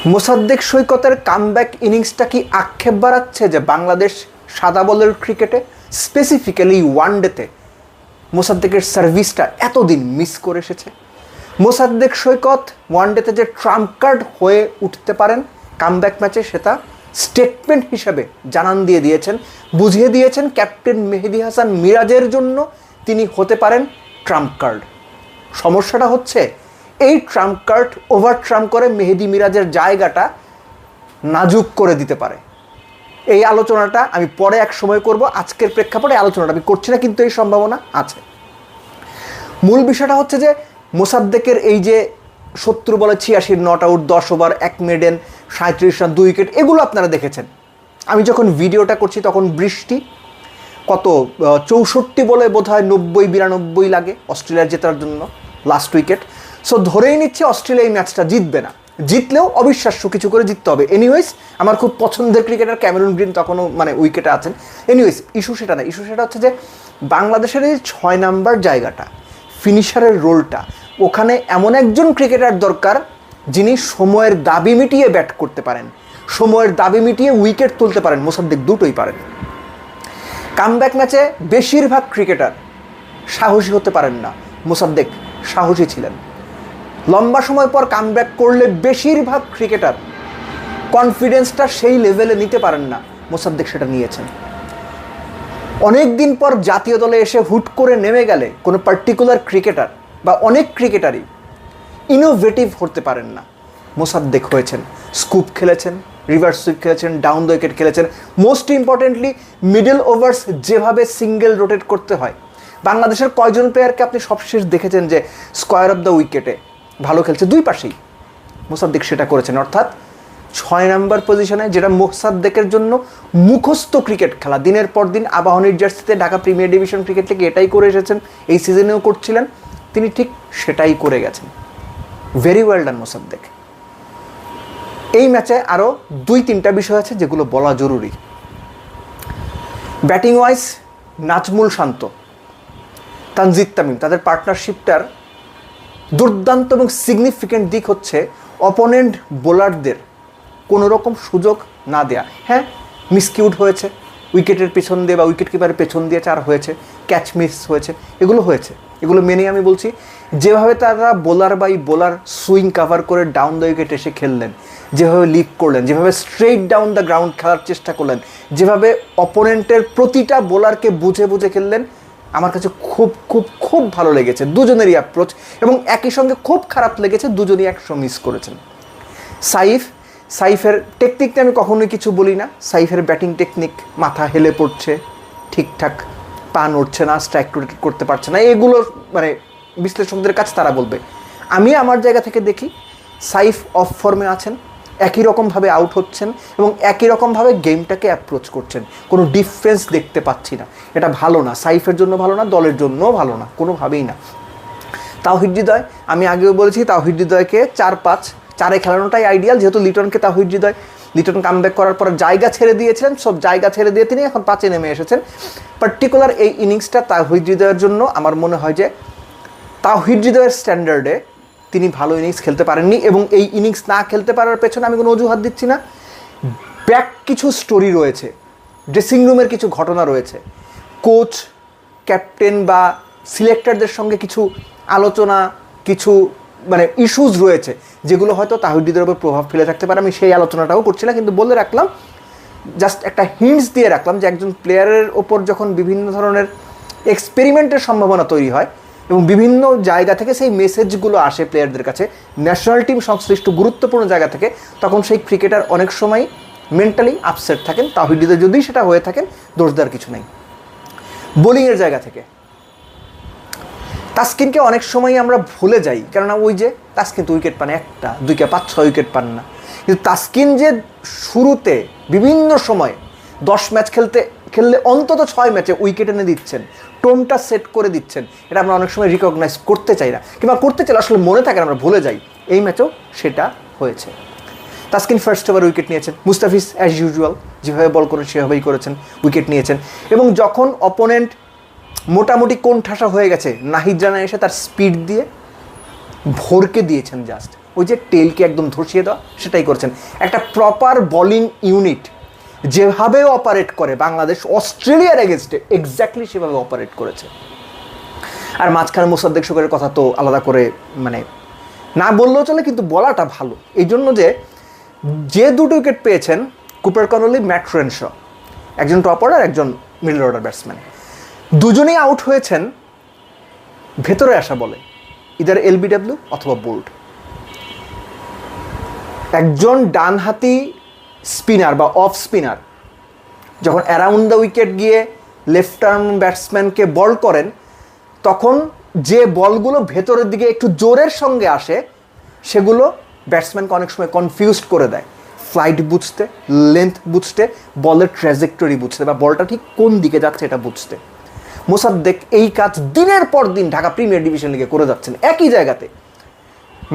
মোসাদ্দেক সৈকতের কামব্যাক ইনিংসটা কি আক্ষেপ বাড়াচ্ছে যে বাংলাদেশ সাদা বলের ক্রিকেটে স্পেসিফিক্যালি ওয়ানডেতে মোসাদ্দেকের সার্ভিসটা এতদিন মিস করে এসেছে? মোসাদ্দেক সৈকত ওয়ানডেতে যে ট্রাম্প কার্ড হয়ে উঠতে পারেন কামব্যাক ম্যাচে, সেটা স্টেটমেন্ট হিসাবে জানান দিয়ে দিয়েছেন, বুঝিয়ে দিয়েছেন ক্যাপ্টেন মেহেদী হাসান মিরাজের জন্য তিনি হতে পারেন ট্রাম্প কার্ড। সমস্যাটা হচ্ছে এই ট্রাম্প কার্ড ওভার ট্রাম্প করে মেহেদী মিরাজের জায়গাটা নাজুক করে দিতে পারে। এই আলোচনাটা আমি পরে এক সময় করব, আজকের প্রেক্ষাপটে আলোচনাটা আমি করছি না, কিন্তু এই সম্ভাবনা আছে। মূল বিষয়টা হচ্ছে যে মোসাদ্দেকের এই যে 70 বলে 86 not out, 10 over 1 maiden, 37 run 2 wicket, এগুলো আপনারা দেখেছেন। আমি যখন ভিডিওটা করছি তখন বৃষ্টি, কত 64 বলে বোধ হয় 90-92 লাগে অস্ট্রেলিয়ার জেতার জন্য লাস্ট উইকেট। সো ধরেই নিচ্ছে অস্ট্রেলিয়া এই ম্যাচটা জিতবে না, জিতলেও অবিশ্বাস্য কিছু করে জিততে হবে। এনিওয়েজ আমার খুব পছন্দের ক্রিকেটার ক্যামেরুন গ্রিন তখনও উইকেটে আছেন। এনিওয়েজ ইস্যু সেটা না, ইস্যু সেটা হচ্ছে যে বাংলাদেশের এই 6 নাম্বার জায়গাটা, ফিনিশারের রোলটা, ওখানে এমন একজন ক্রিকেটার দরকার যিনি সময়ের দাবি মিটিয়ে ব্যাট করতে পারেন, সময়ের দাবি মিটিয়ে উইকেট তুলতে পারেন। মোসাদ্দেক দুটোই পারেন। কামব্যাক ম্যাচে বেশিরভাগ ক্রিকেটার সাহসী হতে পারেন না, মোসাদ্দেক সাহসী ছিলেন। লম্বা সময় পর কামব্যাক করলে বেশিরভাগ ক্রিকেটার কনফিডেন্সটা সেই লেভেলে নিতে পারেন না, মোসাদ্দেক সেটা নিয়েছেন। অনেক দিন পর জাতীয় দলে এসে হুট করে নেমে গেলে কোনো পার্টিকুলার ক্রিকেটার বা অনেক ক্রিকেটারই ইনোভেটিভ হতে পারেন না, মোসাদ্দেক হয়েছেন। স্কুপ খেলেছেন, রিভার্স সুইপ খেলেছেন, ডাউন দ্য উইকেট খেলেছেন। মোস্ট ইম্পর্টেন্টলি মিডল ওভার্স যেভাবে সিঙ্গেল রোটেট করতে হয়, বাংলাদেশের কয়জন প্লেয়ারকে আপনি সবশেষ দেখেছেন যে স্কোয়ার অফ দ্য উইকেটে ভালো খেলছে? দুই পাশেই মোসাদ্দেক সেটা করেছেন। অর্থাৎ 6 নাম্বার পজিশনে, যেটা মোসাদ্দেকের জন্য মুখস্থ ক্রিকেট খেলা, দিনের পর দিন আবাহনীর জার্সিতে ঢাকা প্রিমিয়ার ডিভিশন ক্রিকেট থেকে এটাই করে এসেছেন, এই সিজনেও করছিলেন, তিনি ঠিক সেটাই করে গেছেন। Very well done Mosaddek. এই ম্যাচে আরও 2-3টা বিষয় আছে যেগুলো বলা জরুরি। ব্যাটিং ওয়াইজ নাজমুল শান্ত, তানজিদ তামিম, তাদের পার্টনারশিপটার দুর্দান্ত এবং সিগনিফিক্যান্ট দিক হচ্ছে অপোনেন্ট বোলারদের কোনো রকম সুযোগ না দেয়া। হ্যাঁ, মিসকিউড হয়েছে, উইকেটের পেছন দিয়ে বা উইকেট কিপারের পেছন দিয়ে চার হয়েছে, ক্যাচ মিস হয়েছে, এগুলো হয়েছে। এগুলো মেনে আমি বলছি, যেভাবে তারা bowler by bowler swing cover করে ডাউন দ্য উইকেট এসে খেললেন, যেভাবে লিড করলেন, যেভাবে স্ট্রেইট ডাউন দ্য গ্রাউন্ড খেলার চেষ্টা করলেন, যেভাবে অপোনেন্টের প্রতিটা বোলারকে বুঝে বুঝে খেললেন, আমার কাছে খুব খুব খুব ভালো লেগেছে দুজনেরই অ্যাপ্রোচ। এবং একই সঙ্গে খুব খারাপ লেগেছে দুজনই একশো মিস করেছেন। সাইফের টেকনিকটা আমি কখনোই কিছু বলি না। সাইফের ব্যাটিং টেকনিক, মাথা হেলে পড়ছে, ঠিকঠাক পা নড়ছে না, স্ট্রাইক রোটেট করতে পারছে না, এগুলো বিশ্লেষকদের কাছে তারা বলবে। আমি আমার জায়গা থেকে দেখি সাইফ অফ ফর্মে আছেন, একই রকমভাবে আউট হচ্ছেন এবং একই রকমভাবে গেমটাকে অ্যাপ্রোচ করছেন। কোনো ডিফারেন্স দেখতে পাচ্ছি না। এটা ভালো না, সাইফের জন্য ভালো না, দলের জন্যও ভালো না, কোনোভাবেই না। তাওহিদ হৃদয়, আমি আগেও বলেছি তাওহিদ হৃদয়কে 4-5-4-এ খেলানোটাই আইডিয়াল, যেহেতু লিটন কামব্যাক করার পর জায়গা ছেড়ে দিয়েছিলেন, সব জায়গা ছেড়ে দিয়ে তিনি এখন 5-এ নেমে এসেছেন। পার্টিকুলার এই ইনিংসটা তাওহিদ হৃদয়ের জন্য আমার মনে হয় যে তাওহিদ হৃদয়ের স্ট্যান্ডার্ডে তিনি ভালো ইনিংস খেলতে পারেননি, এবং এই ইনিংস না খেলতে পারার পেছনে আমি কোনো অজুহাত দিচ্ছি না। ব্যাক কিছু স্টোরি রয়েছে, ড্রেসিং রুমের কিছু ঘটনা রয়েছে, কোচ, ক্যাপ্টেন বা সিলেক্টরদের সঙ্গে কিছু আলোচনা, কিছু ইস্যুস রয়েছে যেগুলো হয়তো তাওহিদ হৃদয়ের উপর প্রভাব ফেলে থাকতে পারে। আমি সেই আলোচনাটাও করছি না, কিন্তু বলে রাখলাম, জাস্ট একটা হিন্টস দিয়ে রাখলাম যে একজন প্লেয়ারের ওপর যখন বিভিন্ন ধরনের এক্সপেরিমেন্টের সম্ভাবনা তৈরি হয় এবং বিভিন্ন জায়গা থেকে সেই মেসেজগুলো আসে প্লেয়ারদের কাছে, ন্যাশনাল টিম সংশ্লিষ্ট গুরুত্বপূর্ণ জায়গা থেকে, তখন সেই ক্রিকেটার অনেক সময় মেন্টালি আপসেট থাকেন। তাওহিদ হৃদয় যদি সেটা হয়ে থাকেন, দোষ দেওয়ার কিছু নেই। বোলিংয়ের জায়গা থেকে তাসকিনকে অনেক সময় আমরা ভুলে যাই, কেননা ওই যে তাসকিন তো উইকেট পান 1টা 2টা 5-6 উইকেট পান না, কিন্তু তাসকিন যে শুরুতে বিভিন্ন সময় 10 ম্যাচ খেললে অন্তত 6 ম্যাচে উইকেট এনে দিচ্ছেন, টোনটা সেট করে দিচ্ছেন, এটা আমরা অনেক সময় রিকগনাইজ করতে চাই না, কিংবা করতে চাইলে আসলে মনে থাকে না, আমরা ভুলে যাই। এই ম্যাচেও সেটা হয়েছে। তাসকিন ফার্স্ট ওভার উইকেট নিয়েছেন, মুস্তাফিজ অ্যাজ ইউজুয়াল যেভাবে বল করেন সেভাবেই করেছেন, উইকেট নিয়েছেন। এবং যখন অপোনেন্ট মোটামুটি কোণঠাসা হয়ে গেছে, নাহিদ রানা এসে তার স্পিড দিয়ে ভরকে দিয়েছেন, জাস্ট ওই যে টেলকে একদম ধসিয়ে দেওয়া, সেটাই করেছেন। একটা প্রপার বোলিং ইউনিট যেভাবে অপারেট করে বাংলাদেশ অস্ট্রেলিয়ার এগেনস্টে এক্স্যাক্টলি সেভাবে অপারেট করেছে। আর মাঝখানে মোসাদ্দেক শোকরের কথা তো আলাদা করে মানে না বললেও চলে, কিন্তু বলাটা ভালো এই জন্য যে দুটো উইকেট পেয়েছেন কুপার কনলি, ম্যাট রেনশো, একজন টপ অর্ডার একজন মিডল অর্ডার ব্যাটসম্যান, দুজনেই আউট হয়েছেন ভেতরে আসা বলে, ইদার এলবিডব্লিউ অথবা বোল্ড। একজন ডানহাতি স্পিনার বা অফ স্পিনার যখন অ্যারাউন্ড দ্য উইকেট গিয়ে লেফট আর্ম ব্যাটসম্যানকে বল করেন, তখন যে বলগুলো ভেতরের দিকে একটু জোরের সঙ্গে আসে সেগুলো ব্যাটসম্যানকে অনেক সময় কনফিউজড করে দেয়, ফ্লাইট বুঝতে, লেন্থ বুঝতে, বলের ট্র্যাজেক্টরি বুঝতে বা বলটা ঠিক কোন দিকে যাচ্ছে এটা বুঝতে। মোসাদ্দেক এই কাজ দিনের পর দিন ঢাকা প্রিমিয়ার ডিভিশন লিগে করে যাচ্ছেন একই জায়গাতে।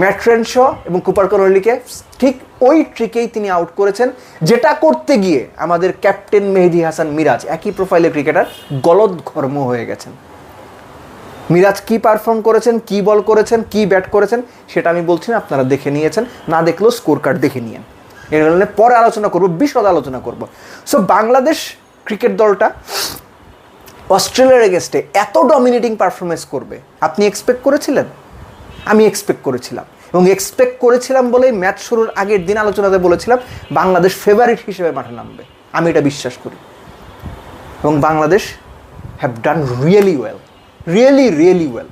ম্যাট রেনশো এবং কুপার কনলিকে ঠিক ওই ট্রিকেই তিনি আউট করেছেন, যেটা করতে গিয়ে আমাদের ক্যাপ্টেন মেহেদী হাসান মিরাজ, একই প্রোফাইলের ক্রিকেটার, গলদঘর্ম হয়ে গেছেন। মিরাজ কি পারফর্ম করেছেন, কি বল করেছেন, কি ব্যাট করেছেন সেটা আমি বলছি না, আপনারা দেখে নিয়েছেন, না দেখলেও স্কোর কার্ড দেখে নিয়েন। এর কারণে পরে আলোচনা করব, বিশদ আলোচনা করব। সো বাংলাদেশ ক্রিকেট দলটা অস্ট্রেলিয়ার এগেনস্টে এত ডমিনেটিং পারফরমেন্স করবে আপনি এক্সপেক্ট করেছিলেন? আমি এক্সপেক্ট করেছিলাম, এবং এক্সপেক্ট করেছিলাম বলেই ম্যাচ শুরুর আগের দিন আলোচনাতে বলেছিলাম বাংলাদেশ ফেভারিট হিসেবে মাঠে নামবে, আমি এটা বিশ্বাস করি। এবং Bangladesh have done really well, really well.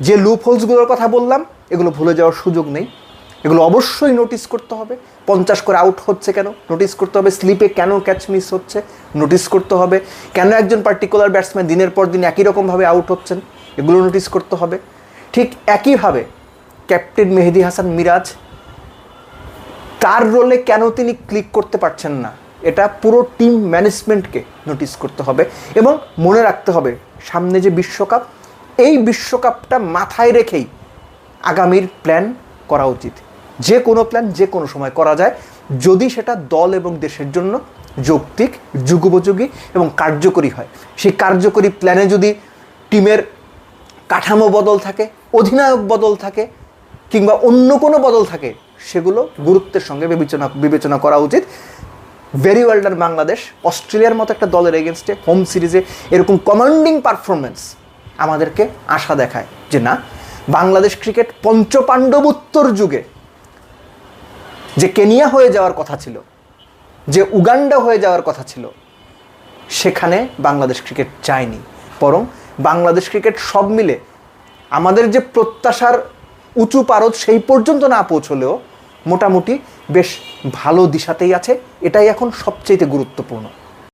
যে লুপ হোলসগুলোর কথা বললাম এগুলো ভুলে যাওয়ার সুযোগ নেই, এগুলো অবশ্যই নোটিস করতে হবে। 50 করে আউট হচ্ছে কেন নোটিস করতে হবে, স্লিপে কেন ক্যাচ মিস হচ্ছে নোটিস করতে হবে, কেন একজন পার্টিকুলার ব্যাটসম্যান দিনের পর দিন একই রকমভাবে আউট হচ্ছেন এগুলো নোটিস করতে হবে। ঠিক একইভাবে ক্যাপ্টেন মেহেদী হাসান মিরাজ তার রোলে কেন তিনি ক্লিক করতে পারছেন না, এটা পুরো টিম ম্যানেজমেন্টকে নোটিস করতে হবে। এবং মনে রাখতে হবে সামনে যে বিশ্বকাপ, এই বিশ্বকাপটা মাথায় রেখেই আগামীর প্ল্যান করা উচিত। যে কোনো প্ল্যান যে কোনো সময় করা যায় যদি সেটা দল এবং দেশের জন্য যৌক্তিক, যুগোপযোগী এবং কার্যকরী হয়। সেই কার্যকরী প্ল্যানে যদি টিমের কাঠামো বদল থাকে, অধিনায়ক বদল থাকে কিংবা অন্য কোনো বদল থাকে, সেগুলো গুরুত্বের সঙ্গে বিবেচনা করা উচিত। Very well done Bangladesh. অস্ট্রেলিয়ার মতো একটা দলের এগেনস্টে হোম সিরিজে এরকম কমান্ডিং পারফরমেন্স আমাদেরকে আশা দেখায় যে না, বাংলাদেশ ক্রিকেট পঞ্চপাণ্ডবোত্তর যুগে যে কেনিয়া হয়ে যাওয়ার কথা ছিল, যে উগান্ডা হয়ে যাওয়ার কথা ছিল, সেখানে বাংলাদেশ ক্রিকেট যায়নি। বরং বাংলাদেশ ক্রিকেট সব মিলে আমাদের যে প্রত্যাশার উঁচু পারদ সেই পর্যন্ত না পৌঁছলেও মোটামুটি বেশ ভালো দিশাতেই আছে, এটাই এখন সবচেয়ে গুরুত্বপূর্ণ।